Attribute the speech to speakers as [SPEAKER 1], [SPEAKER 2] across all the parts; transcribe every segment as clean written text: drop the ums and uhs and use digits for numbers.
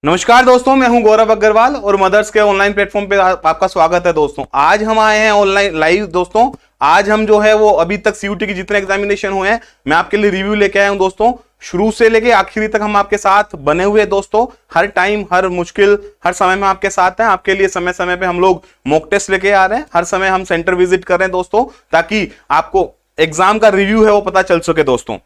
[SPEAKER 1] नमस्कार दोस्तों, मैं हूं गौरव अग्रवाल और मदर्स के ऑनलाइन प्लेटफॉर्म पे आपका स्वागत है। दोस्तों आज हम आए हैं ऑनलाइन लाइव। दोस्तों आज हम जो है वो अभी तक सीयूटी के जितने एग्जामिनेशन हुए हैं मैं आपके लिए रिव्यू लेके आया हूं। दोस्तों शुरू से लेके आखिरी तक हम आपके साथ बने हुए। दोस्तों हर टाइम, हर मुश्किल, हर समय में आपके साथ हैं। आपके लिए समय समय पे हम लोग मॉक टेस्ट लेके आ रहे हैं, हर समय हम सेंटर विजिट कर रहे हैं दोस्तों, ताकि आपको एग्जाम का रिव्यू है वो पता चल सके। दोस्तों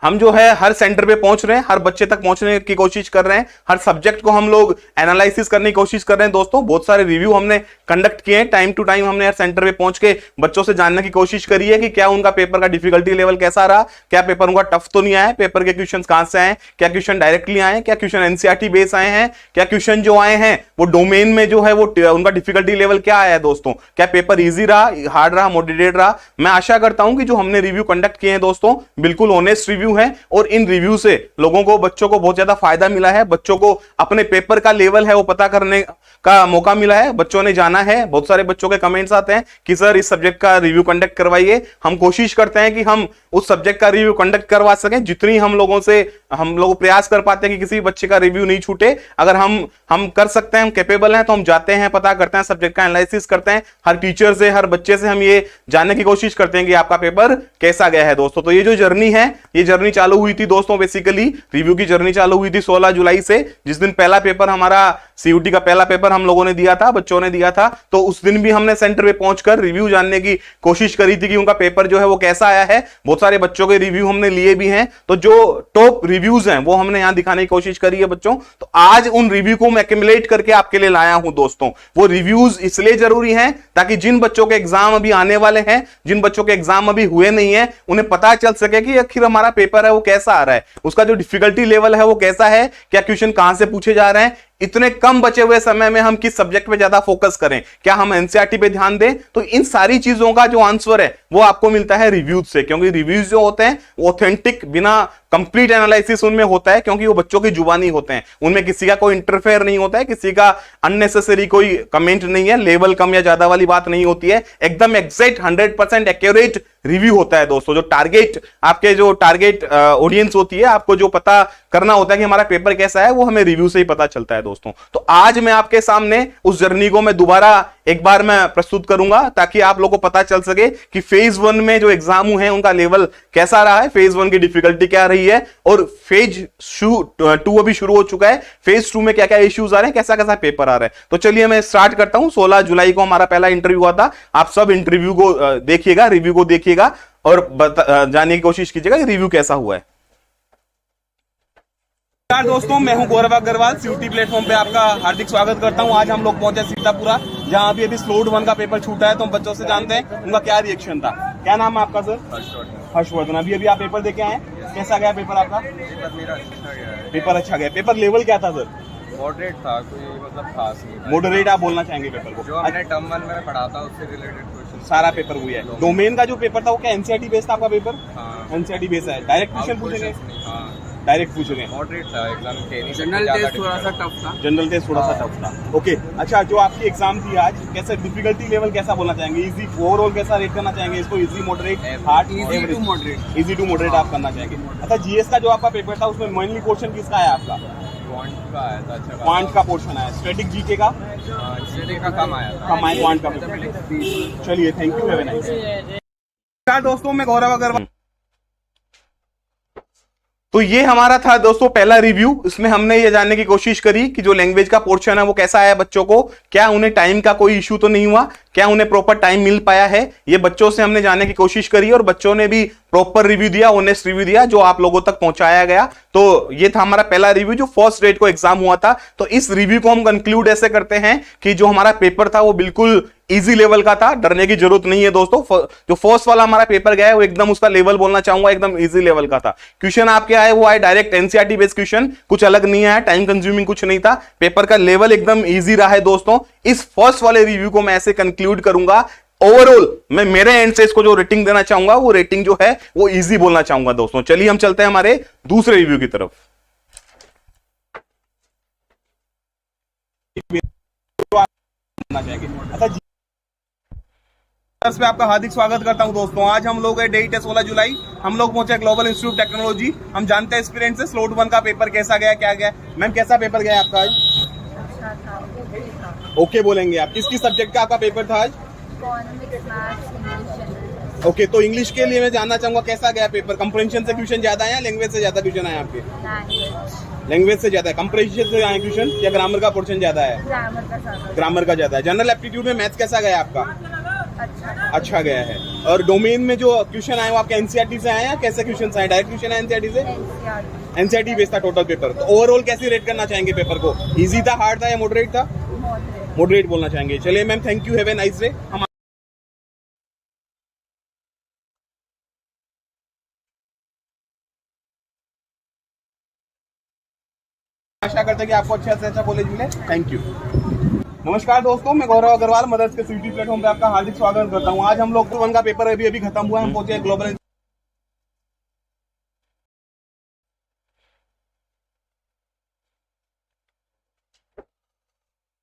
[SPEAKER 1] हम जो है हर सेंटर पे पहुंच रहे हैं, हर बच्चे तक पहुंचने की कोशिश कर रहे हैं, हर सब्जेक्ट को हम लोग एनालिसिस करने की कोशिश कर रहे हैं। दोस्तों बहुत सारे रिव्यू हमने कंडक्ट किए हैं, टाइम टू टाइम हमने हर सेंटर पे पहुंच के बच्चों से जानने की कोशिश करी है कि क्या उनका पेपर का डिफिकल्टी लेवल कैसा रहा, क्या पेपर उनका टफ तो नहीं आया, पेपर के क्वेश्चन कहां से आए, क्या क्वेश्चन डायरेक्टली आए, क्या क्वेश्चन एनसीईआरटी बेस आए हैं, क्या क्वेश्चन जो आए हैं वो डोमेन में जो है वो उनका डिफिकल्टी लेवल क्या आया है। दोस्तों क्या पेपर ईजी रहा, हार्ड रहा, मॉडरेट रहा। मैं आशा करता हूं कि जो हमने रिव्यू कंडक्ट किए हैं दोस्तों बिल्कुल ऑनेस्ट रिव्यू है और इन रिव्यू से लोगों को, बच्चों को बहुत ज्यादा फायदा मिला है। बच्चों को अपने पेपर का लेवल है वो पता करने का मौका मिला है। बच्चों ने जाना है, बहुत सारे बच्चों के कमेंट्स आते हैं कि सर इस सब्जेक्ट का रिव्यू कंडक्ट करवाइए। हम कोशिश करते हैं कि हम उस सब्जेक्ट का रिव्यू कंडक्ट करवा सकें, जितनी हम लोग प्रयास कर पाते हैं कि किसी बच्चे का रिव्यू नहीं छूटे। अगर हम कर सकते हैं, हम कैपेबल हैं, तो हम जाते हैं, पता करते हैं, सब्जेक्ट का एनालिसिस करते हैं। हर टीचर से, हर बच्चे से हम ये जानने की कोशिश करते हैं कि आपका पेपर कैसा गया है। दोस्तों तो ये जो जर्नी है, ये जर्नी चालू हुई थी दोस्तों, बेसिकली रिव्यू की जर्नी चालू हुई थी 16 जुलाई से, जिस दिन पहला पेपर हमारा सीयूटी का पहला पेपर हम लोगों ने दिया था, बच्चों ने दिया था। तो उस दिन भी हमने सेंटर पे पहुंचकर रिव्यू जानने की कोशिश करी थी कि उनका पेपर जो है वो कैसा आया है। बहुत सारे बच्चों के रिव्यू हमने लिए भी हैं, तो जो टॉप रिव्यूज हैं वो हमने यहां दिखाने की कोशिश करी है बच्चों। तो आज उन रिव्यू को मैं एक्यूमुलेट करके आपके लिए लाया हूं दोस्तों। वो रिव्यूज इसलिए जरूरी हैं ताकि जिन बच्चों के एग्जाम अभी आने वाले हैं, जिन बच्चों के एग्जाम अभी हुए नहीं है, उन्हें पता चल सके कि आखिर हमारा पेपर है वो कैसा आ रहा है, उसका जो डिफिकल्टी लेवल है वो कैसा है, क्या क्वेश्चन कहां से पूछे जा रहे हैं। इतने कम बचे हुए समय में हम किस सब्जेक्ट पे ज्यादा फोकस करें, क्या हम एनसीईआरटी पे ध्यान दें। तो इन सारी चीजों का जो आंसर है वो आपको मिलता है रिव्यूज से, क्योंकि रिव्यूज जो होते हैं वो ऑथेंटिक, बिना कंप्लीट एनालिसिस उनमें होता है, क्योंकि वो बच्चों की जुबानी होते हैं, उनमें किसी का कोई इंटरफेयर नहीं होता है, किसी का अननेसेसरी कोई कमेंट नहीं है, लेवल कम या ज्यादा वाली बात नहीं होती है। एकदम एग्जैक्ट 100% एक्यूरेट रिव्यू होता है दोस्तों। जो टारगेट, आपके जो टारगेट ऑडियंस होती है, आपको जो पता करना होता है कि हमारा पेपर कैसा है, वो हमें रिव्यू से ही पता चलता है दोस्तों। तो आज मैं आपके सामने उस जर्नी को मैं दोबारा एक बार मैं प्रस्तुत करूंगा, ताकि आप लोगों को पता चल सके कि फेज 1 में जो एग्जाम है उनका लेवल कैसा रहा है, फेज 1 की डिफिकल्टी क्या रही है, और फेज 2 अभी शुरू हो चुका है, फेज 2 में क्या क्या इश्यूज आ रहे हैं, कैसा कैसा पेपर आ रहा है। तो चलिए मैं स्टार्ट करता हूं। 16 जुलाई को हमारा पहला इंटरव्यू हुआ था। आप सब इंटरव्यू को देखिएगा, रिव्यू को देखिएगा और जानने की कोशिश कीजिएगा कि रिव्यू कैसा हुआ है। नमस्कार दोस्तों, मैं हूं गौरव अग्रवाल, सीयूटी प्लेटफॉर्म पे आपका हार्दिक स्वागत करता हूं। आज हम लोग पहुंचे सीतापुरा, जहां अभी स्लोड 1 का पेपर छूटा है। तो हम बच्चों से जानते हैं उनका क्या रिएक्शन था। क्या नाम है आपका सर? हर्षवर्धन। अभी आप पेपर देके आए, कैसा गया पेपर आपका?
[SPEAKER 2] पेपर मेरा अच्छा गया है।
[SPEAKER 1] पेपर अच्छा गया। पेपर लेवल क्या था सर?
[SPEAKER 2] मॉडरेट था, कोई मतलब खास नहीं।
[SPEAKER 1] मॉडरेट आप बोलना चाहेंगे पेपर को?
[SPEAKER 2] जो हमने टर्म 1 में पढ़ा था उससे रिलेटेड क्वेश्चन
[SPEAKER 1] सारा पेपर हुआ है। डोमेन का जो पेपर था वो क्या एनसीईआरटी बेस्ड था आपका पेपर?
[SPEAKER 2] हाँ।
[SPEAKER 1] एनसीईआरटी बेस्ड है। डायरेक्ट क्वेश्चन पूछेंगे?
[SPEAKER 2] हाँ,
[SPEAKER 1] डायरेक्ट पूछेंगे।
[SPEAKER 2] मॉडरेट था एग्जाम के।
[SPEAKER 3] जनरल टेस्ट थोड़ा सा टफ था।
[SPEAKER 1] जनरल टेस्ट थोड़ा सा टफ था। ओके, अच्छा जो आपकी एग्जाम थी आज, कैसे डिफिकल्टी लेवल कैसा बोलना चाहेंगे? इजी, ओवरऑल कैसा रेट करना चाहेंगे इसको? Easy, moderate, hard?
[SPEAKER 3] Easy to moderate.
[SPEAKER 1] Easy to moderate आप करना चाहेंगे। अच्छा जीएस का जो आपका पेपर था उसमें मेनली क्वेश्चन किसका आया आपका?
[SPEAKER 2] क्वांट का आया था। अच्छा,
[SPEAKER 1] क्वांट का पोर्शन आया। स्टैटिक जीके का?
[SPEAKER 2] स्टैटिक का कम आया था।
[SPEAKER 1] कम आया क्वांट का पोर्शन। चलिए, thank you, have a nice day. नमस्कार दोस्तों, मैं गौरव अग्रवाल। तो ये हमारा था दोस्तों पहला रिव्यू। इसमें हमने ये जानने की कोशिश करी कि जो लैंग्वेज का पोर्शन है वो कैसा आया बच्चों को, क्या उन्हें टाइम का कोई इश्यू तो नहीं हुआ, क्या उन्हें प्रॉपर टाइम मिल पाया है। ये बच्चों से हमने जानने की कोशिश करी और बच्चों ने भी प्रॉपर रिव्यू दिया, ऑनेस्ट रिव्यू दिया, जो आप लोगों तक पहुंचाया गया। तो ये था हमारा पहला रिव्यू जो फर्स्ट डेट को एग्जाम हुआ था। तो इस रिव्यू को हम कंक्लूड ऐसे करते हैं कि जो हमारा पेपर था वो बिल्कुल इजी लेवल का था, डरने की जरूरत नहीं है दोस्तों। जो फर्स्ट वाला हमारा पेपर गया है वो एकदम, उसका लेवल बोलना चाहूंगा, एकदम इजी लेवल का था। क्वेश्चन आपके आए वो आए डायरेक्ट एनसीईआरटी बेस्ड क्वेश्चन, कुछ अलग नहीं आया, टाइम कंज्यूमिंग कुछ नहीं था। पेपर का लेवल एकदम इजी रहा है दोस्तों। इस फर्स्ट वाले रिव्यू को मैं ऐसे कंक्लूड करूंगा, ओवरऑल मैं मेरे एंड से इसको जो रेटिंग देना चाहूंगा वो रेटिंग जो है वो इजी बोलना चाहूंगा दोस्तों। चलिए हम चलते हैं हमारे दूसरे रिव्यू की तरफ। अच्छा पे आपका हार्दिक स्वागत करता हूं दोस्तों। आज हम लोग है डेट है 16 जुलाई। हम लोग पहुंचे ग्लोबल इंस्टीट्यूट टेक्नोलॉजी। हम जानते हैं एक्सपीरियंस से स्लोट 1 का पेपर कैसा गया, क्या गया। मैम कैसा पेपर गया आपका आज?
[SPEAKER 4] अच्छा था, ओके था।
[SPEAKER 1] ओके बोलेंगे आप। किस सब्जेक्ट का आपका पेपर था आज?
[SPEAKER 4] Economics, maths, English.
[SPEAKER 1] ओके, तो इंग्लिश के लिए मैं जानना चाहूंगा कैसा गया पेपर। कंप्रेंशन से क्वेश्चन ज्यादा है या लैंग्वेज से ज्यादा क्वेश्चन आए आपके?
[SPEAKER 4] लैंग्वेज,
[SPEAKER 1] लैंग्वेज से ज्यादा है। कंप्रेंशन से आए क्वेश्चन या ग्रामर का पोर्शन ज्यादा है?
[SPEAKER 4] ग्रामर का ज्यादा।
[SPEAKER 1] ग्रामर का ज्यादा है। जनरल एप्टीट्यूड में मैथ्स कैसा गया आपका? अच्छा गया है। और डोमेन में जो क्वेश्चन आए वो आपके एनसीईआरटी से आए या कैसे क्वेश्चन आए? डायरेक्ट क्वेश्चन आए एनसीईआरटी से? एनसीईआरटी बेस्ड था टोटल पेपर। तो ओवरऑल कैसी रेट करना चाहेंगे पेपर को? इजी था, हार्ड था या मॉडरेट था? मॉडरेट बोलना चाहेंगे। चलिए ma'am, thank you, have a nice day. हम आशा करते हैं कि आपको अच्छा से अच्छा कॉलेज मिले। Thank you. नमस्कार दोस्तों, मैं गौरव अग्रवाल मदर्स के सीटी प्लेटफॉर्म पे आपका हार्दिक स्वागत करता हूं। आज हम लोग 1 का पेपर अभी खत्म हुआ है। हम पहुंचे ग्लोबल।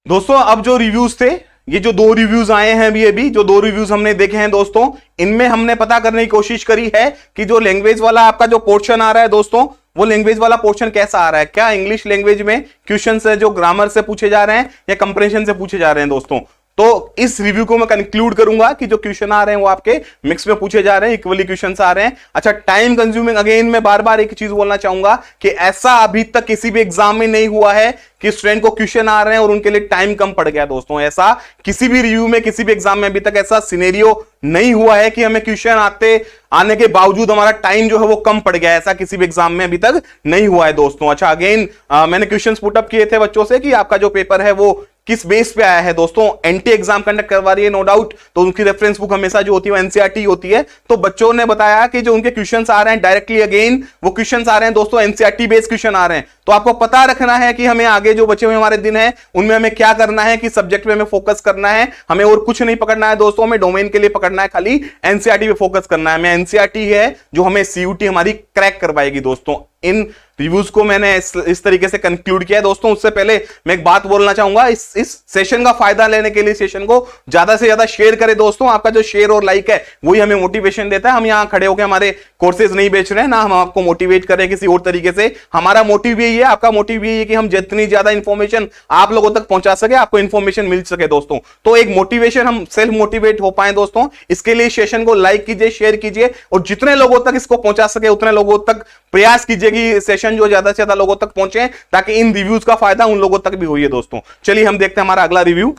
[SPEAKER 1] दोस्तों अब जो रिव्यूज थे, ये जो 2 रिव्यूज आए हैं अभी जो 2 रिव्यूज हमने देखे हैं दोस्तों, इनमें हमने पता करने की कोशिश करी है कि जो लैंग्वेज वाला आपका जो पोर्शन आ रहा है दोस्तों, वो लैंग्वेज वाला पोर्शन कैसा आ रहा है। क्या इंग्लिश लैंग्वेज में क्वेश्चन है जो ग्रामर से पूछे जा रहे हैं या कंप्रेशन से पूछे जा रहे हैं दोस्तों। तो इस रिव्यू को मैं कंक्लूड करूंगा कि जो क्वेश्चन आ रहे हैं वो आपके मिक्स में पूछे जा रहे हैं, इक्वली क्वेश्चन आ रहे हैं। अच्छा, टाइम कंज्यूमिंग। अगेन मैं बार बार एक चीज बोलना चाहूंगा कि ऐसा अभी तक किसी भी एग्जाम में नहीं हुआ है कि स्टूडेंट को क्वेश्चन आ रहे हैं और उनके लिए टाइम कम पड़ गया दोस्तों। ऐसा किसी भी रिव्यू में, किसी भी एग्जाम में अभी तक ऐसा सिनेरियो नहीं हुआ है कि हमें क्वेश्चन आने के बावजूद हमारा टाइम जो है वो कम पड़ गया है। ऐसा किसी भी एग्जाम में अभी तक नहीं हुआ है दोस्तों। अच्छा, अगेन मैंने क्वेश्चंस पुटअप किए थे बच्चों से कि आपका जो पेपर है वो किस बेस पे आया है दोस्तों। एनटी एग्जाम कंडक्ट करवा रही है नो डाउट, तो उनकी रेफरेंस बुक हमेशा जो होती है वो एनसीईआरटी होती है। तो बच्चों ने बताया कि जो उनके क्वेश्चंस आ रहे हैं डायरेक्टली, अगेन वो क्वेश्चंस आ रहे हैं दोस्तों एनसीईआरटी बेस्ड क्वेश्चन आ रहे हैं। तो आपको पता रखना है कि हमें आगे जो बचे हुए हमारे दिन है उनमें हमें क्या करना है, कि सब्जेक्ट पे हमें फोकस करना है। हमें और कुछ नहीं पकड़ना है दोस्तों, हमें डोमेन के लिए पकड़ना है, खाली एनसीईआरटी पे फोकस करना है। हमें एनसीईआरटी है जो हमें सीयूटी हमारी क्रैक करवाएगी दोस्तों। इन रिव्यूज को मैंने इस तरीके से कंक्लूड किया है दोस्तों। उससे पहले मैं एक बात बोलना चाहूंगा, इस सेशन का फायदा लेने के लिए सेशन को ज्यादा से ज्यादा शेयर करें दोस्तों। आपका जो शेयर और लाइक है वही हमें मोटिवेशन देता है। हम यहां खड़े होकर हमारे कोर्सेज नहीं बेच रहे हैं, ना हम आपको मोटिवेट करें किसी और तरीके से। हमारा मोटिव यही है, आपका मोटिव यही है कि हम जितनी ज्यादा इंफॉर्मेशन आप लोगों तक पहुंचा सके, आपको इंफॉर्मेशन मिल सके दोस्तों। तो एक मोटिवेशन, हम सेल्फ मोटिवेट हो पाए दोस्तों, इसके लिए सेशन को लाइक कीजिए, शेयर कीजिए और जितने लोगों तक इसको पहुंचा सके उतने लोगों तक प्रयास कीजिए कि सेशन जो ज्यादा से ज्यादा लोगों तक पहुंचे, ताकि इन रिव्यूज का फायदा उन लोगों तक भी हो दोस्तों। चलिए हम देखते हैं हमारा अगला रिव्यू।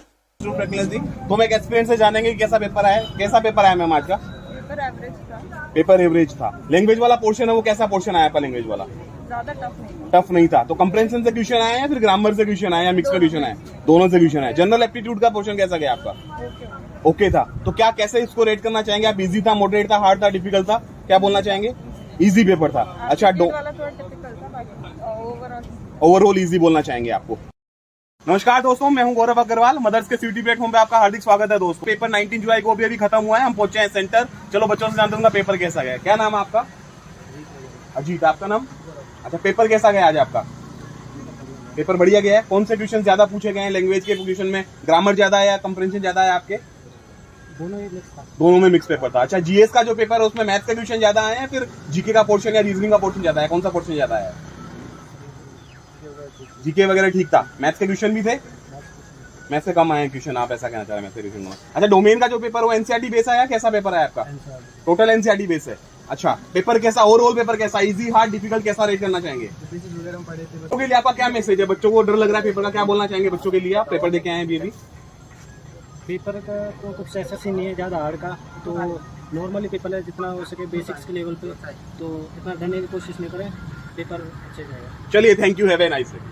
[SPEAKER 1] तो मैं एक्सपीरियंस से जानेंगे कैसा पेपर आया। कैसा पेपर आया मैम आज का?
[SPEAKER 4] पेपर एवरेज था।
[SPEAKER 1] पेपर एवरेज था। लैंग्वेज वाला पोर्शन है वो कैसा पोर्शन आया आपका? लैंग्वेज वाला
[SPEAKER 4] ज्यादा टफ नहीं।
[SPEAKER 1] टफ नहीं था। तो कंप्रेंशन से क्वेश्चन आया या फिर ग्रामर से क्वेश्चन आया या मिक्स में क्वेश्चन आया? दोनों से क्वेश्चन आया। जनरल एप्टीट्यूड का पोर्शन कैसा गया आपका? ओके था। तो क्या कैसे इसको रेट करना चाहेंगे आप? इजी था, मॉडरेट था, हार्ड था, डिफिकल्ट था? क्या बोलना चाहेंगे? इजी पेपर था। अच्छा, ओवरऑल इजी बोलना चाहेंगे आपको। नमस्कार दोस्तों, मैं हूं गौरव अग्रवाल। मदर्स के सीटी प्लेटफॉर्म पे आपका हार्दिक स्वागत है दोस्तों। पेपर 19 जुलाई को अभी खत्म हुआ है। हम पहुंचे हैं सेंटर। चलो बच्चों से जानते हैं पेपर कैसा गया। क्या नाम है आपका? अजीत। आपका नाम? अच्छा, पेपर कैसा गया आज आपका? पेपर बढ़िया गया है। कौन से क्वेश्चन ज्यादा पूछे गए हैं? लैंग्वेज के क्वेश्चन में ग्रामर ज्यादा है या कंप्रेंशन ज्यादा है आपके? दोनों में मिक्स पेपर था। अच्छा, जीएस का जो पेपर है उसमें मैथ्स के क्वेश्चन ज्यादा आए हैं, फिर जीके का पोर्शन या रीजनिंग का पोर्शन ज्यादा है? कौन सा पोर्शन ज्यादा है? जीके वगैरह ठीक था। मैथ्स के क्वेश्चन भी थे? मैथ्स से कम आए क्वेश्चन, आप ऐसा कहना चाह रहे हैं? मैथ्स के क्वेश्चन। अच्छा, डोमेन का जो पेपर वो एनसीईआरटी बेस आया, कैसा पेपर है आपका? टोटल एनसीईआरटी बेस है। अच्छा, पेपर कैसा, ओवरऑल पेपर कैसा? इजी, हार्ड, डिफिकल्ट, कैसा रेट करना चाहेंगे? बच्चों के लिए आपका क्या मैसेज है? बच्चों को डर लग रहा है पेपर का, क्या बोलना चाहेंगे बच्चों के लिए? आप पेपर देके आए हैं अभी?
[SPEAKER 5] पेपर का तो कुछ ऐसा सीन नहीं है ज़्यादा हार्ड का, तो नॉर्मली पेपर है, जितना हो सके बेसिक्स के लेवल पे, तो इतना करने की कोशिश नहीं करें, पेपर अच्छे जाएगा।
[SPEAKER 1] चलिए, thank you, have a nice day.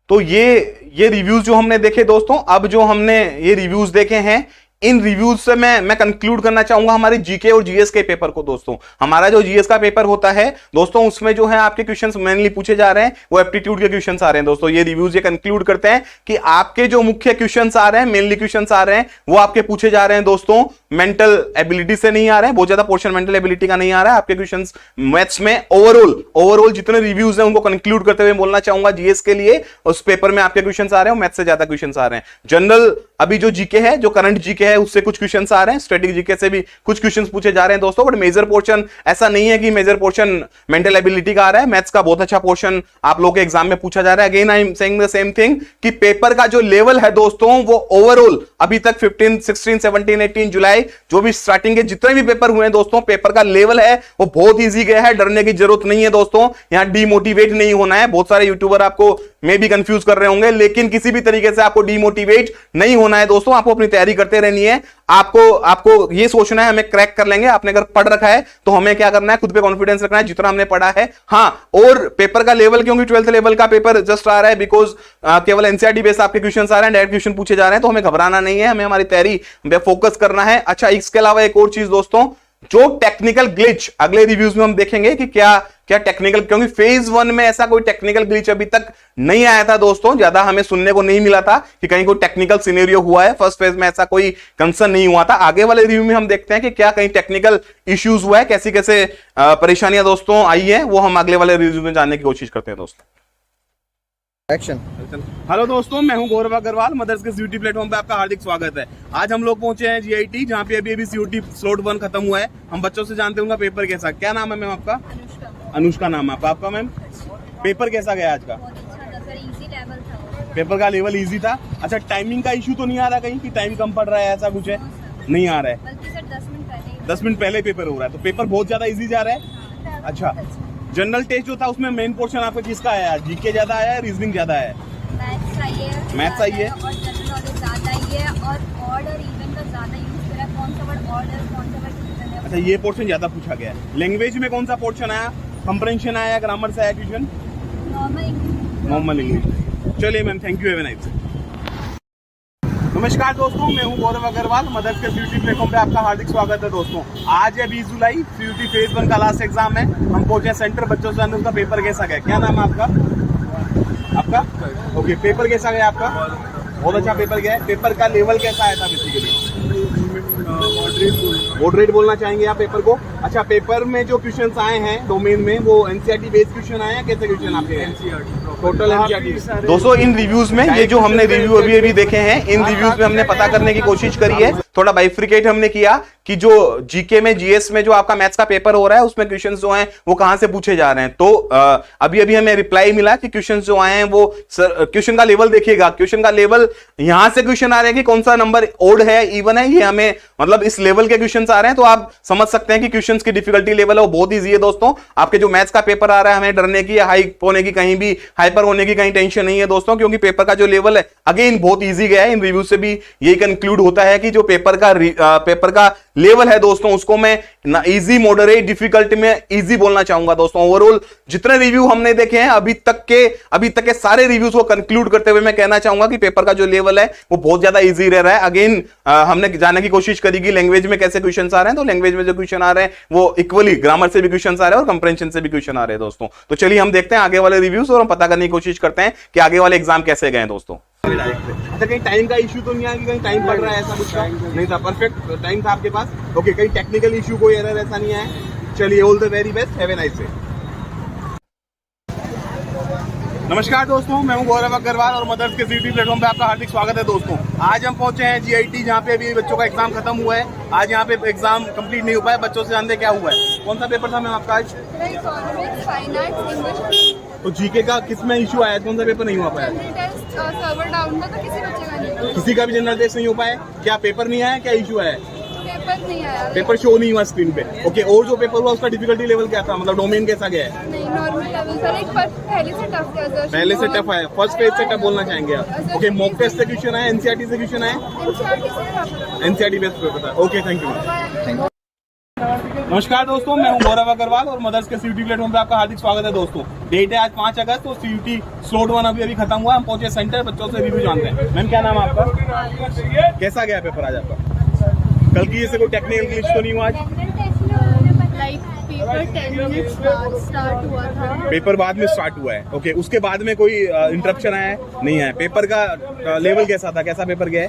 [SPEAKER 1] तो ये रिव्यूज जो हमने देखे दोस्तों, अब जो हमने ये रिव्यूज देखे हैं इन रिव्यूज से मैं कंक्लूड करना चाहूंगा हमारे जीके और जीएस के पेपर को दोस्तों। हमारा जो जीएस का पेपर होता है दोस्तों, उसमें जो है आपके क्वेश्चंस मेनली पूछे जा रहे हैं वो एप्टीट्यूड के क्वेश्चंस आ रहे हैं दोस्तों। ये रिव्यूज ये कंक्लूड करते हैं कि आपके जो मुख्य क्वेश्चंस आ रहे हैं, मेनली क्वेश्चंस आ रहे हैं, वो आपके पूछे जा रहे हैं दोस्तों मेंटल एबिलिटी से नहीं आ रहे हैं। बहुत ज्यादा पोर्शन मेंटल एबिलिटी का नहीं आ रहा है आपके क्वेश्चंस मैथ्स में। ओवरऑल जितने रिव्यूज हैं उनको कंक्लूड करते हुए बोलना चाहूंगा जीएस के लिए उस पेपर में आपके क्वेश्चंस आ रहे हैं, मैथ्स से ज्यादा क्वेश्चंस आ रहे हैं। जनरल अभी जो जीके है, जो करंट जीके है, उससे कुछ क्वेश्चंस आ रहे हैं, स्टैटिक जीके से भी कुछ क्वेश्चंस पूछे जा रहे हैं दोस्तों। बट मेजर पोर्शन ऐसा नहीं है कि मेजर पोर्शन मेंटल एबिलिटी का आ रहा है। मैथ्स का बहुत अच्छा पोर्शन आप लोगों के एग्जाम में पूछा जा रहा है। Again I am saying the same thing कि पेपर का जो लेवल है दोस्तों वो ओवरऑल अभी तक 15, 16, 17, 18 जुलाई जो भी स्टार्टिंग के जितने भी पेपर हुए हैं दोस्तों, पेपर का लेवल है वो बहुत ईजी गया है। डरने की जरूरत नहीं है दोस्तों, यहां डीमोटिवेट नहीं होना है। बहुत सारे यूट्यूबर आपको में भी कंफ्यूज कर रहे होंगे, लेकिन किसी भी तरीके से आपको डीमोटिवेट नहीं होना है दोस्तों। आपको अपनी तैयारी करते रहनी है। आपको ये सोचना है हमें क्रैक कर लेंगे। आपने अगर पढ़ रखा है तो हमें क्या करना है, खुद पे कॉन्फिडेंस रखना है जितना हमने पढ़ा है। हाँ, और पेपर का लेवल, क्योंकि 12th लेवल का पेपर जस्ट आ रहा है, बिकॉज केवल एनसीईआरटी बेस्ड आपके क्वेश्चन आ रहे हैं, डायरेक्ट क्वेश्चन पूछे जा रहे हैं, तो हमें घबराना नहीं है, हमें हमारी तैयारी पे फोकस करना है। अच्छा, इसके अलावा एक और चीज दोस्तों, जो टेक्निकल ग्लिच अगले रिव्यूज में हम देखेंगे कि क्या टेक्निकल, क्योंकि फेज 1 में ऐसा कोई टेक्निकल ग्लिच अभी तक नहीं आया था दोस्तों, ज्यादा हमें सुनने को नहीं मिला था कि कहीं कोई टेक्निकल सिनेरियो हुआ है। फर्स्ट फेज में ऐसा कोई कंसर्न नहीं हुआ था। आगे वाले रिव्यू में हम देखते हैं कि क्या कहीं टेक्निकल इश्यूज हुआ है, कैसी कैसे परेशानियां दोस्तों आई है, वो हम अगले वाले रिव्यू में जानने की कोशिश करते हैं दोस्तों।
[SPEAKER 3] एक्शन।
[SPEAKER 1] हेलो दोस्तों, मैं हूं गौरव अग्रवाल। मदर्स के सीयूटी प्लेटफॉर्म पे आपका हार्दिक स्वागत है। आज हम लोग पहुंचे हैं जीआईटी, जहां पे अभी सीयूटी स्लॉट 1 खत्म हुआ है। हम बच्चों से जानते हैं उनका पेपर कैसा। क्या नाम है मैम आपका? अनुष्का नाम है आपका मैम। पेपर कैसा गया आज का? पेपर का लेवल इजी था। अच्छा, टाइमिंग का इशू तो नहीं आ रहा कहीं कि टाइम कम पड़ रहा है, ऐसा कुछ है? नहीं आ रहा है, 10 मिनट पहले पेपर हो रहा है, तो पेपर बहुत ज्यादा इजी जा रहा है। अच्छा, जनरल टेस्ट जो था उसमें मेन पोर्शन आपका किसका आया? जीके ज्यादा आया है, रीजनिंग ज्यादा है? मैथ्स आई है
[SPEAKER 6] और जनरल नॉलेज ज्यादा ही है, और ऑड और इवन का ज्यादा यूज करा है। कौन सा वर्ड ऑड है, कौन सा वर्ड इवन है।
[SPEAKER 1] अच्छा, ये पोर्शन ज्यादा पूछा गया है। लैंग्वेज में कौन सा पोर्शन आया? कंप्रेंशन आया, ग्रामर से आया ट्यूशन? Normal English. चलिए ma'am, thank you, have a nice day. नमस्कार दोस्तों, मैं हूं गौरव अग्रवाल। मदर्स के सीयूटी प्लेटफॉर्म पे आपका हार्दिक स्वागत है दोस्तों। आज है 20 जुलाई, सीयूटी फेज 1 का लास्ट एग्जाम है। हम पहुंचे सेंटर, बच्चों से उसका पेपर कैसा गया। क्या नाम है आपका? ओके, पेपर कैसा गया आपका? बहुत अच्छा पेपर गया है। पेपर का लेवल कैसा आया था बेसिकली? मॉडरेट बोलना चाहेंगे आप पेपर को? अच्छा, पेपर में जो क्वेश्चंस आए हैं डोमेन में, वो एनसीईआरटी बेस्ड क्वेश्चन आए हैं? कैसे क्वेश्चन आपके हैं? Total NCERT. दोस्तों, इन रिव्यूज में ये जो हमने रिव्यू अभी देखे हैं, इन रिव्यूज में हमने पता करने की कोशिश करी है, थोड़ा बाइफ्रिकेट हमने किया कि जो जीके में, जीएस में जो आपका मैथ्स का पेपर हो रहा है, उसमें क्वेश्चंस जो हैं वो कहां से पूछे जा रहे हैं। तो अभी हमें रिप्लाई मिला कि क्वेश्चंस जो आए हैं वो क्वेश्चन का लेवल देखिएगा। क्वेश्चन का लेवल, यहां से क्वेश्चन आ रहे हैं कि कौन सा नंबर ओड है, इवन है, ये हमें मतलब इस लेवल के क्वेश्चंस आ रहे हैं, तो आप समझ सकते हैं कि क्वेश्चंस की डिफिकल्टी लेवल है वो बहुत ईजी है दोस्तों। आपके जो मैथ्स का पेपर आ रहा है, हमें डरने की या हाइप होने की, कहीं भी हाइपर होने की कहीं टेंशन नहीं है दोस्तों, क्योंकि पेपर का जो लेवल है अगेन बहुत ईजी गया है। इन रिव्यू से भी यही कंक्लूड होता है कि जो पेपर का लेवल है दोस्तों, उसको मैं ना इजी, मॉडरेट, डिफिकल्ट में इजी बोलना चाहूंगा दोस्तों। ओवरऑल जितने रिव्यू हमने देखे हैं अभी तक के सारे रिव्यूज को कंक्लूड करते हुए मैं कहना चाहूंगा कि पेपर का जो लेवल है वो बहुत ज्यादा इजी रह रहा है। अगेन हमने जानने की कोशिश करी कि लैंग्वेज में कैसे क्वेश्चन आ रहे हैं, तो लैंग्वेज में जो क्वेश्चन आ रहे हैं वो इक्वली ग्रामर से भी क्वेश्चन आ रहे हैं और कंप्रेंशन से भी क्वेश्चन आ रहे हैं दोस्तों। तो चलिए हम देखते हैं आगे वाले रिव्यूज और हम पता करने की कोशिश करते हैं कि आगे वाले एग्जाम कैसे गए दोस्तों। अच्छा, कहीं टाइम का इशू तो नहीं आया कि कहीं टाइम पड़ रहा है, ऐसा कुछ नहीं था? परफेक्ट टाइम था आपके पास। ओके, कहीं टेक्निकल इशू, कोई एरर ऐसा नहीं आया? चलिए, all the very best, have a nice day. नमस्कार दोस्तों, मैं हूं गौरव अग्रवाल और मदर्स के सीयूटी प्लेटफॉर्म पे आपका हार्दिक स्वागत है दोस्तों। आज हम पहुंचे हैं जीआईटी, जहां पे अभी बच्चों का एग्जाम खत्म हुआ है। आज यहां पे एग्जाम कंप्लीट नहीं हो पाया, बच्चों से जानते क्या हुआ है। कौन सा पेपर था मैम आपका आज? तो जीके का किस में इशू आया? कौन सा पेपर नहीं हुआ पाया?
[SPEAKER 6] सर्वर डाउन था, तो किसी बच्चे का नहीं।
[SPEAKER 1] किसी का भी जनरल टेस्ट नहीं हो पाया? क्या पेपर नहीं आया, क्या इशू आया?
[SPEAKER 6] पेपर नहीं आया,
[SPEAKER 1] पेपर शो नहीं हुआ स्क्रीन पे। ओके, और जो पेपर हुआ उसका डिफिकल्टी लेवल क्या था, मतलब डोमेन कैसा गया है?
[SPEAKER 6] नहीं, नॉर्मल लेवल सर। एक पहले से टफ गया सर।
[SPEAKER 1] पहले से टफ आया, फर्स्ट पेज से टफ बोलना चाहेंगे आप? ओके, मॉक टेस्ट से क्वेश्चन आया, एनसीईआरटी से क्वेश्चन आया? एनसीईआरटी बेस्ड पेपर था। Okay, thank you. नमस्कार दोस्तों, मैं हूं गौरव अग्रवाल और मदर्स के सीयूटी प्लेटफॉर्म पे आपका हार्दिक स्वागत है दोस्तों। डेट है आज 5 अगस्त, तो सीयूटी स्लॉट 1 अभी खत्म हुआ। हम पहुंचे सेंटर, बच्चों से रिव्यू जानते हैं। मैम, क्या नाम है आपका? कैसा गया पेपर आज आपका? कल की जैसे कोई टेक्निकल ग्लिच तो नहीं हुआ आज?
[SPEAKER 6] लाइक पेपर 10 मिनट्स बाद स्टार्ट हुआ था।
[SPEAKER 1] पेपर बाद में स्टार्ट हुआ है, ओके। उसके बाद में कोई इंटरप्शन आया है? नहीं है। पेपर का लेवल कैसा था, कैसा पेपर गया है?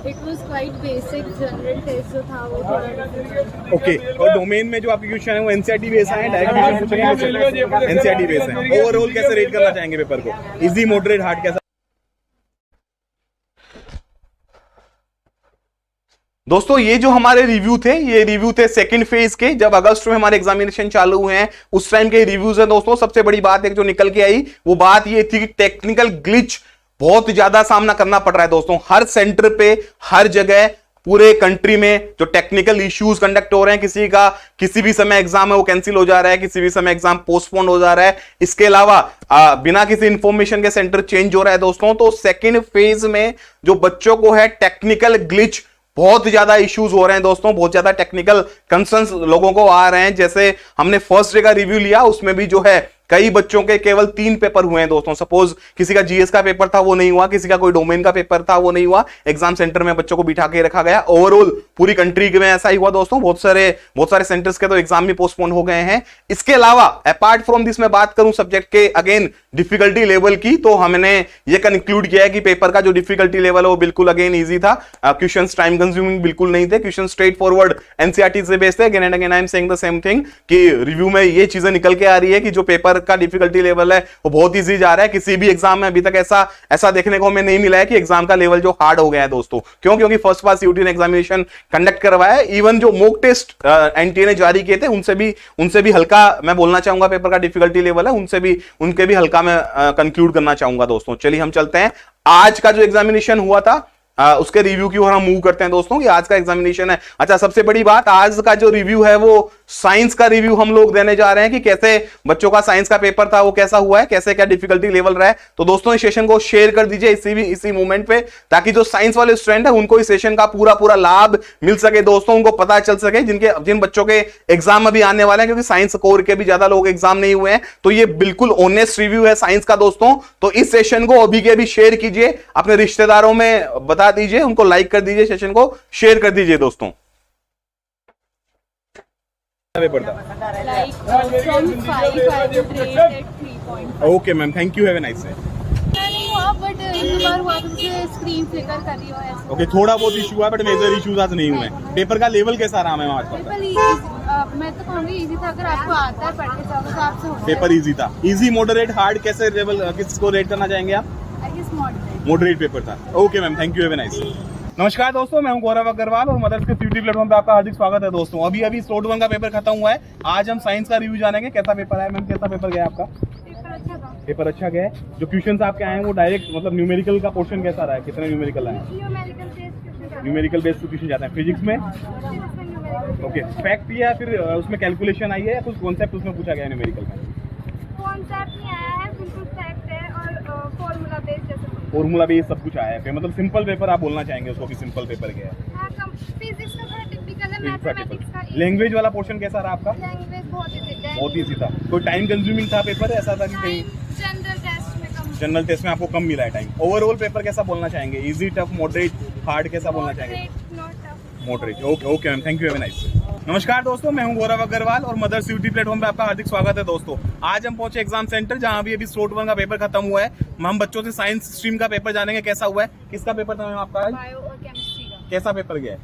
[SPEAKER 6] It was quite basic, general test जो था वो थोड़ा
[SPEAKER 1] ओके। और डोमेन में जो आपके क्वेश्चन है वो एनसीईआरटी बेस है, डायरेक्ट क्वेश्चन पूछेंगे? एनसीईआरटी बेस है। ओवरऑल कैसे रेट करना चाहेंगे पेपर को? इजी, मॉडरेट, हार्ड, कैसा? दोस्तों ये जो हमारे रिव्यू थे, ये रिव्यू थे सेकंड फेज के, जब अगस्त में हमारे एग्जामिनेशन चालू हुए हैं उस टाइम के रिव्यूज हैं दोस्तों। सबसे बड़ी बात एक जो निकल के आई वो बात ये थी कि टेक्निकल ग्लिच बहुत ज्यादा सामना करना पड़ रहा है दोस्तों। हर सेंटर पे, हर जगह, पूरे कंट्री में जो टेक्निकल इश्यूज कंडक्ट हो रहे हैं, किसी का किसी भी समय एग्जाम है वो कैंसिल हो जा रहा है, किसी भी समय एग्जाम पोस्टपोन हो जा रहा है। इसके अलावा बिना किसी इंफॉर्मेशन के सेंटर चेंज हो रहा है दोस्तों। तो सेकेंड फेज में जो बच्चों को है टेक्निकल ग्लिच, बहुत ज्यादा इश्यूज हो रहे हैं दोस्तों, बहुत ज्यादा टेक्निकल कंसर्न्स लोगों को आ रहे हैं। जैसे हमने फर्स्ट डे का रिव्यू लिया, उसमें भी जो है कई बच्चों के केवल 3 पेपर हुए हैं दोस्तों। सपोज किसी का जीएस का पेपर था वो नहीं हुआ, किसी का कोई डोमेन का पेपर था वो नहीं हुआ, एग्जाम सेंटर में बच्चों को बिठा के रखा गया। ओवरऑल पूरी कंट्री में ऐसा ही हुआ दोस्तों। बहुत सारे सेंटर्स के तो एग्जाम भी पोस्टपोन हो गए हैं। इसके अलावा अपार्ट फ्रॉम दिस मैं बात करूं सब्जेक्ट के अगेन डिफिकल्टी लेवल की, तो हमने ये कंक्लूड किया है कि पेपर का जो डिफिकल्टी लेवल है वो बिल्कुल अगेन ईजी था। क्वेश्चंस टाइम कंज्यूमिंग बिल्कुल नहीं थे, क्वेश्चन स्ट्रेट फॉरवर्ड एनसीईआरटी से बेस्ड थे। Again and again I am saying the same thing कि रिव्यू में ये चीजें निकल के आ रही है कि जो पेपर का डिफिकल्टी लेवल है वो बहुत इजी जा रहा है। किसी भी एग्जाम में अभी तक ऐसा देखने को हमें नहीं मिला है कि एग्जाम का लेवल जो हार्ड हो गया है दोस्तों। क्यों? क्योंकि फर्स्ट पास यूटी ने एग्जामिनेशन कंडक्ट करवाया है। इवन जो मॉक टेस्ट एनटीए ने जारी किए थे उनसे भी हल्का मैं बोलना चाहूंगा पेपर का डिफिकल्टी लेवल है, उनके भी हल्का मैं कंक्लूड करना चाहूंगा दोस्तों। चलिए हम चलते हैं आज का जो एग्जामिनेशन हुआ था उसके रिव्यू की ओर हम मूव करते हैं दोस्तों कि आज का एग्जामिनेशन है। अच्छा, सबसे बड़ी बात, आज का जो रिव्यू है वो साइंस का रिव्यू हम लोग देने जा रहे हैं कि कैसे बच्चों का साइंस का पेपर था वो कैसा हुआ है, कैसे क्या डिफिकल्टी लेवल रहा है। तो दोस्तों इस सेशन को शेयर कर दीजिए इसी मोमेंट पे, ताकि जो साइंस वाले स्टूडेंट है उनको इस सेशन का पूरा लाभ मिल सके दोस्तों, उनको पता चल सके जिन बच्चों के एग्जाम अभी आने वाले हैं, क्योंकि साइंस कोर के भी ज्यादा लोग एग्जाम नहीं हुए हैं। तो ये बिल्कुल ऑनेस्ट रिव्यू है साइंस का दोस्तों। तो इस सेशन को अभी के अभी शेयर कीजिए, अपने रिश्तेदारों में बता दीजिए, उनको लाइक कर दीजिए, सेशन को शेयर कर दीजिए दोस्तों। पेपर था
[SPEAKER 6] like from 5 I would rate at 3.5।
[SPEAKER 1] Okay ma'am, thank you, have a nice day.
[SPEAKER 6] नहीं हुआ बट एक बार हुआ तो मुझे स्क्रीन फ्लिकर कर रही हो ऐसे।
[SPEAKER 1] ओके, थोड़ा बहुत इशू हुआ बट मेजर इश्यूज आज नहीं हुए। पेपर का लेवल कैसा रहा मैम आज का?
[SPEAKER 6] पेपर मैं तो कहूँगी इजी था, अगर आपको आता है पढ़ के जाओगे तो आपसे होता है।
[SPEAKER 1] पेपर इजी था। इजी, मॉडरेट, हार्ड, कैसे लेवल किसको रेट करना चाहेंगे आप?
[SPEAKER 6] I guess moderate.
[SPEAKER 1] Moderate paper था। Okay ma'am, thank you, have a nice day. नमस्कार दोस्तों, मैं हूं गौरव अग्रवाल और मदर्स के यूट्यूब प्लेटफॉर्म पे आपका हार्दिक स्वागत है दोस्तों। अभी स्लोट 1 का पेपर खत्म हुआ है। आज हम साइंस का रिव्यू जानेंगे। कैसा पेपर है मैम, कैसा पेपर गया आपका? पेपर अच्छा गया है। जो क्वेश्चंस आपके आए हैं वो डायरेक्ट मतलब न्यूमेरिकल का पोर्शन कैसा रहा है, कितने न्यूमेरिकल आए? न्यूमेरिकल बेस्ड क्वेश्चन जाते हैं। फिजिक्स में ओके, फैक्ट या फिर उसमें कैलकुलेशन आई है या कुछ कॉन्सेप्ट उसमें पूछा गया है न्यूमेरिकल में?
[SPEAKER 6] कॉन्सेप्ट नहीं आया है, बिल्कुल फैक्ट है और फॉर्मूला बेस्ड जैसे
[SPEAKER 1] फॉर्मूला बेस्ड सब कुछ आया है। मतलब सिंपल पेपर आप बोलना चाहेंगे उसको कि सिंपल पेपर गया है।
[SPEAKER 6] हां, फिजिक्स का थोड़ा टिपिकल है, मैथमेटिक्स का
[SPEAKER 1] लैंग्वेज वाला पोर्शन कैसा रहा आपका?
[SPEAKER 6] लैंग्वेज बहुत
[SPEAKER 1] इजी था। कोई टाइम कंज्यूमिंग था पेपर, ऐसा था कि कहीं जनरल टेस्ट में आपको कम मिला है टाइम? ओवरऑल पेपर कैसा बोलना चाहेंगे? इजी, टफ, मॉडरेट, हार्ड, कैसा बोलना चाहेंगे? Moderate. Okay ma'am, thank you, have a nice day. नमस्कार दोस्तों, मैं हूं गौरव अग्रवाल और मदर्स यूट्यूब प्लेटफॉर्म पे आपका हार्दिक स्वागत है दोस्तों। आज हम पहुंचे एग्जाम सेंटर जहां अभी स्लोट 1 का पेपर खत्म हुआ है। हम बच्चों से साइंस स्ट्रीम का पेपर जानेंगे कैसा हुआ है। किसका पेपर था मैम आपका आज?
[SPEAKER 6] बायो और केमिस्ट्री का।
[SPEAKER 1] कैसा पेपर गया है?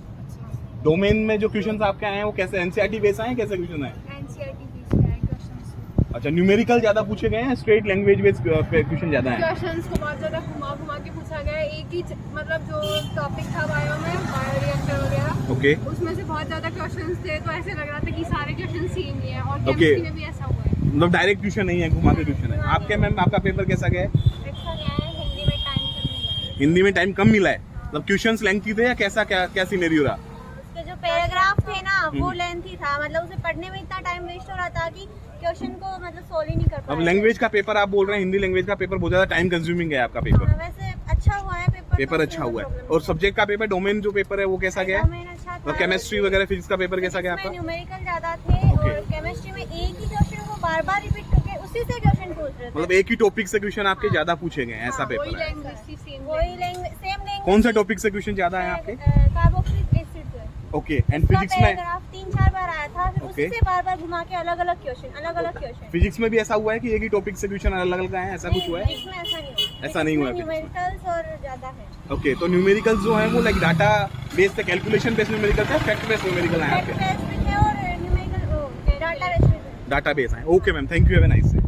[SPEAKER 1] डोमेन में जो क्वेश्चन आपके आए हैं वो कैसे एनसीईआरटी बेस आए हैं, कैसे क्वेश्चन आए?
[SPEAKER 6] एनसीईआरटी बेस्ड है क्वेश्चंस।
[SPEAKER 1] अच्छा, न्यूमेरिकल ज्यादा पूछे गए हैं, स्ट्रेट लैंग्वेज बेस्ड क्वेश्चन ज्यादा है?
[SPEAKER 6] क्वेश्चंस को बहुत ज्यादा घुमा के पूछा गया है। एक ही मतलब जो टॉपिक था बायो में, बायो रिएक्टर वगैरह,
[SPEAKER 1] ओके,
[SPEAKER 6] उसमें से बहुत ज्यादा क्वेश्चंस थे, तो ऐसे लग रहा था कि सारे क्वेश्चन सेम ही है। और
[SPEAKER 1] Okay.
[SPEAKER 6] केमिस्ट्री में भी ऐसा हुआ है,
[SPEAKER 1] मतलब डायरेक्ट ट्यूशन नहीं है, घुमा के ट्यूशन है। आपके मैम, आपका पेपर कैसा गया है?
[SPEAKER 6] अच्छा गया है। हिंदी में टाइम कम मिला है।
[SPEAKER 1] हिंदी में टाइम कम मिला है, मतलब क्वेश्चंस लेंथी थे या कैसा, क्या सिनेरियो रहा?
[SPEAKER 7] उसके जो पैराग्राफ थे ना वो लेंथी था, मतलब उसे पढ़ने में इतना टाइम वेस्ट हो रहा था कि क्वेश्चन को मतलब सोल्व ही नहीं कर पाया।
[SPEAKER 1] अब लैंग्वेज का पेपर आप बोल रहे हैं, हिंदी लैंग्वेज का पेपर बहुत ज्यादा टाइम कंज्यूमिंग है आपका पेपर।
[SPEAKER 7] हाँ, वैसे अच्छा हुआ है पेपर
[SPEAKER 1] अच्छा हुआ है। और सब्जेक्ट का पेपर, डोमेन जो पेपर है वो कैसा गया है?
[SPEAKER 7] अच्छा
[SPEAKER 1] और केमिस्ट्री वगैरह फिजिक्स का पेपर कैसा गया आपका?
[SPEAKER 7] न्यूमेरिकल ज्यादा थे और केमिस्ट्री में एक ही क्वेश्चन को बार-बार रिपीट करके उसी से क्वेश्चन पूछ रहे थे।
[SPEAKER 1] मतलब एक ही टॉपिक से क्वेश्चन आपके ज्यादा पूछे गए, ऐसा पेपर है।
[SPEAKER 6] लैंग्वेज थी सेम।
[SPEAKER 7] वही लैंग्वेज, सेम लैंग्वेज।
[SPEAKER 1] कौन से टॉपिक से क्वेश्चन ज्यादा है आपके?
[SPEAKER 7] कार्बोक्सिलिक एसिड से।
[SPEAKER 1] ओके एंड फिजिक्स में?
[SPEAKER 7] पैराग्राफ 3-4 बार आया था, फिर
[SPEAKER 1] Okay.
[SPEAKER 7] उसी से बार-बार घुमा के अलग-अलग क्वेश्चन।
[SPEAKER 1] फिजिक्स में भी ऐसा हुआ है कि एक ही टॉपिक से क्वेश्चन अलग अलग आए हैं, ऐसा कुछ हुआ है?
[SPEAKER 7] इसमें ऐसा नहीं हुआ।
[SPEAKER 1] ऐसा नहीं हुआ है
[SPEAKER 7] न्यूमेरिकल्स और ज्यादा है।
[SPEAKER 1] ओके, तो न्यूमेरिकल्स जो है वो लाइक डाटा बेस पे, कैलकुलेशन बेस्ड न्यूमेरिकल है, फैक्ट बेस्ड न्यूमेरिकल है
[SPEAKER 7] फैक्ट
[SPEAKER 1] आपके?
[SPEAKER 7] बेस्ड भी है और न्यूमेरिकल डाटा बेस्ड भी है।
[SPEAKER 1] डाटा बेस है। Okay ma'am, thank you, have a nice day.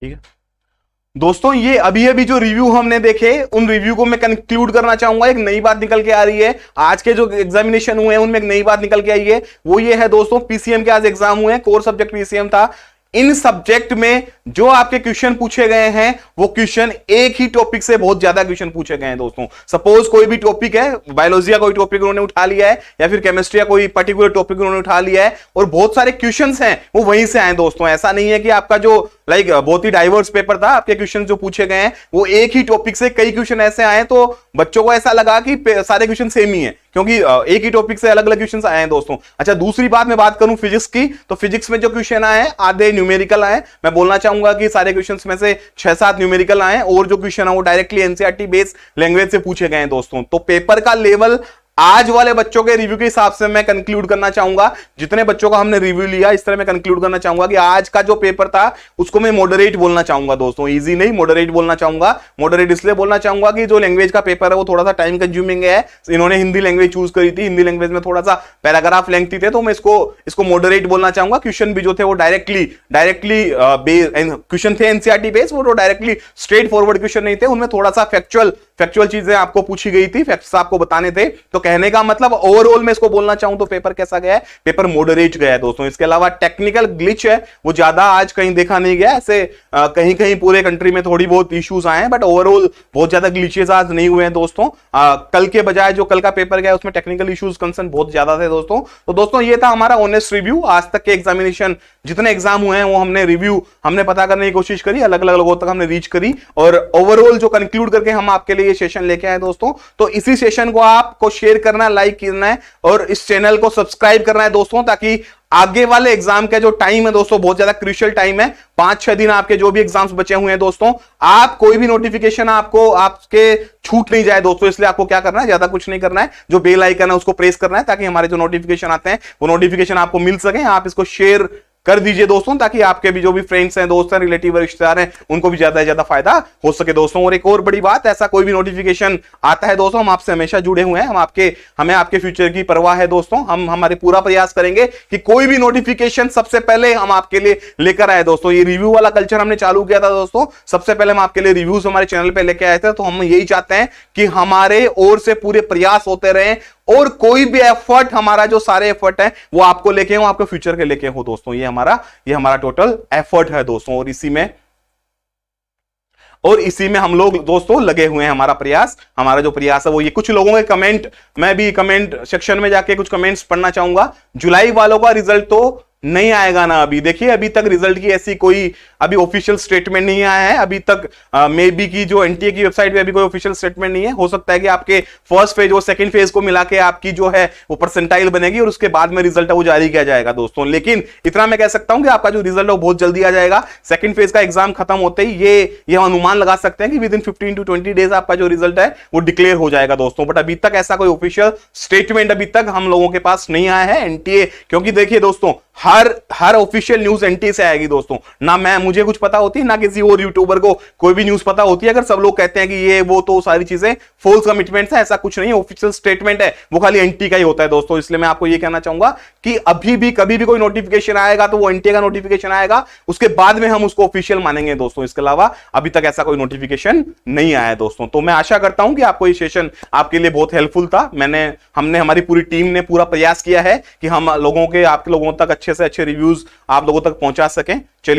[SPEAKER 1] ठीक है दोस्तों, ये अभी अभी जो रिव्यू हमने देखे उन रिव्यू को मैं कंक्लूड करना चाहूंगा। एक नई बात निकल के आ रही है, आज के जो एग्जामिनेशन हुए हैं उनमें एक नई बात निकल के आई है, वो ये है दोस्तों, पीसीएम के आज एग्जाम हुए हैं, कोर सब्जेक्ट पीसीएम था। इन सब्जेक्ट में जो आपके क्वेश्चन पूछे गए हैं वो क्वेश्चन एक ही टॉपिक से बहुत ज्यादा क्वेश्चन पूछे गए हैं दोस्तों। सपोज कोई भी टॉपिक है, बायोलॉजी का कोई टॉपिक उन्होंने उठा लिया है या फिर केमिस्ट्री का कोई पर्टिकुलर टॉपिक उन्होंने उठा लिया है और बहुत सारे क्वेश्चंस हैं वो वहीं से आए दोस्तों। ऐसा नहीं है कि आपका जो लाइक बहुत ही डाइवर्स पेपर था, आपके क्वेश्चन जो पूछे गए हैं वो एक ही टॉपिक से कई क्वेश्चन ऐसे आए तो बच्चों को ऐसा लगा कि सारे क्वेश्चन सेम ही है, क्योंकि एक ही टॉपिक से अलग अलग क्वेश्चन आए हैं दोस्तों। अच्छा, दूसरी बात मैं बात करूं फिजिक्स की, तो फिजिक्स में जो क्वेश्चन आए हैं आधे न्यूमेरिकल आए। मैं बोलना चाहूंगा कि सारे क्वेश्चंस में से 6-7 न्यूमेरिकल आए और जो क्वेश्चन है वो डायरेक्टली एनसीईआरटी बेस्ड लैंग्वेज से पूछे गए हैं दोस्तों। तो पेपर का लेवल आज वाले बच्चों के रिव्यू के हिसाब से मैं कंक्लूड करना चाहूंगा, जितने बच्चों का हमने रिव्यू लिया इस तरह मैं कंक्लूड करना चाहूंगा कि आज का जो पेपर था उसको मैं मॉडरेट बोलना चाहूंगा दोस्तों, इजी नहीं, मॉडरेट बोलना चाहूंगा। मॉडरेट इसलिए बोलना चाहूंगा कि जो लैंग्वेज का पेपर है वो थोड़ा सा टाइम कंज्यूमिंग है। इन्होंने हिंदी लैंग्वेज चूज करी थी, हिंदी लैंग्वेज में थोड़ा सा पैराग्राफ लेंथी थे, तो मैं इसको मॉडरेट बोलना चाहूंगा। क्वेश्चन भी जो थे वो डायरेक्टली क्वेश्चन थे एनसीईआरटी बेस्ड, वो डायरेक्टली स्ट्रेट फॉरवर्ड क्वेश्चन नहीं थे, उनमें थोड़ा सा फैक्चुअल चीजें आपको पूछी गई थी, फैक्ट्स आपको बताने थे। तो कहने का मतलब ओवरऑल मैं इसको बोलना चाहूं तो पेपर कैसा गया है, पेपर मॉडरेट गया है दोस्तों। इसके अलावा टेक्निकल ग्लिच है वो ज्यादा आज कहीं देखा नहीं गया, ऐसे कहीं कहीं पूरे कंट्री में थोड़ी बहुत इश्यूज आए हैं, बट ओवरऑल बहुत ज्यादा ग्लिचेस आज नहीं हुए हैं दोस्तों। कल के बजाय जो कल का पेपर गया उसमें टेक्निकल इश्यूज कंसर्न बहुत ज्यादा थे दोस्तों। तो दोस्तों ये था हमारा ऑनेस्ट रिव्यू, आज तक के एग्जामिनेशन जितने एग्जाम हुए हैं वो हमने पता करने की कोशिश करी, अलग अलग लोगों तक हमने रीच करी और ओवरऑल जो कंक्लूड करके हम आपके लिए ये सेशन लेके आए दोस्तों। तो इसी सेशन को आपको शेयर करना, लाइक करना है और इस चैनल को सब्सक्राइब करना है दोस्तों, ताकि आगे वाले एग्जाम का जो टाइम है दोस्तों बहुत ज्यादा क्रूशियल टाइम है, 5-6 दिन आपके जो भी एग्जाम्स बचे हुए हैं दोस्तों, आप कोई भी नोटिफिकेशन आपके छूट नहीं जाए दोस्तों। इसलिए आपको क्या करना है, ज्यादा कुछ नहीं करना है, जो बेल आइकन है उसको प्रेस करना है ताकि हमारे जो नोटिफिकेशन आते हैं वो नोटिफिकेशन आपको मिल सके। आप इसको शेयर कर दीजिए दोस्तों, ताकि आपके भी जो भी फ्रेंड्स हैं, दोस्त हैं, रिलेटिव रिश्तेदार हैं, उनको भी ज्यादा से ज्यादा फायदा हो सके दोस्तों। और एक और बड़ी बात, ऐसा कोई भी नोटिफिकेशन आता है दोस्तों, हम आपसे हमेशा जुड़े हुए हैं, हमें आपके फ्यूचर की परवाह है दोस्तों। हम हमारे पूरा प्रयास करेंगे कि कोई भी नोटिफिकेशन सबसे पहले हम आपके लिए लेकर आए दोस्तों। ये रिव्यू वाला कल्चर हमने चालू किया था दोस्तों, सबसे पहले हम आपके लिए रिव्यूज हमारे चैनल पे लेके आए थे। तो हम यही चाहते हैं कि हमारे ओर से पूरे प्रयास होते रहे और कोई भी एफर्ट, हमारा जो सारे एफर्ट है वो आपको लेके हो, आपके फ्यूचर के लेके हो दोस्तों। ये हमारा टोटल एफर्ट है दोस्तों और इसी में हम लोग दोस्तों लगे हुए हैं। हमारा जो प्रयास है वो ये। कुछ लोगों के कमेंट, मैं भी कमेंट सेक्शन में जाके कुछ कमेंट्स पढ़ना चाहूंगा। जुलाई वालों का रिजल्ट तो नहीं आएगा ना अभी, देखिए अभी तक रिजल्ट की ऐसी कोई अभी ऑफिशियल स्टेटमेंट नहीं आया है अभी तक। मे बी की जो एनटीए की वेबसाइट पे अभी कोई ऑफिशियल स्टेटमेंट नहीं है। हो सकता है कि आपके फर्स्ट फेज और सेकंड फेज को मिला के आपकी जो है वो परसेंटाइल बनेगी और उसके बाद में रिजल्ट है वो जारी किया जाएगा दोस्तों। लेकिन इतना मैं कह सकता हूं कि आपका जो रिजल्ट है वो बहुत जल्दी आ जाएगा। सेकंड फेज का एग्जाम खत्म होते ही ये हम अनुमान लगा सकते हैं कि विद इन 15 to 20 डेज आपका जो रिजल्ट है वो डिक्लेयर हो जाएगा दोस्तों। बट अभी तक ऐसा कोई ऑफिशियल स्टेटमेंट अभी तक हम लोगों के पास नहीं आया है एनटीए, क्योंकि देखिए दोस्तों हर ऑफिशियल न्यूज एनटीए से आएगी दोस्तों। ना मुझे कुछ पता होती है, ना किसी और यूट्यूबर को कोई भी न्यूज पता होती है। अगर सब लोग कहते हैं कि ये वो, तो सारी चीजें फॉल्स कमिटमेंट्स है, ऐसा कुछ नहीं है। ऑफिशियल स्टेटमेंट है वो खाली एनटीए का ही होता है दोस्तों। इसलिए मैं आपको ये कहना चाहूंगा कि अभी भी कभी भी कोई नोटिफिकेशन आएगा तो वो एनटीए का नोटिफिकेशन आएगा, उसके बाद में हम उसको ऑफिशियल मानेंगे दोस्तों। इसके अलावा अभी तक ऐसा कोई नोटिफिकेशन नहीं आया है दोस्तों। तो मैं आशा करता हूं कि आपको ये सेशन आपके लिए बहुत हेल्पफुल था। हमने हमारी पूरी टीम ने पूरा प्रयास किया है कि हम आप लोगों तक अच्छे से अच्छे रिव्यूज आप लोगों तक पहुंचा सकें। चलिए।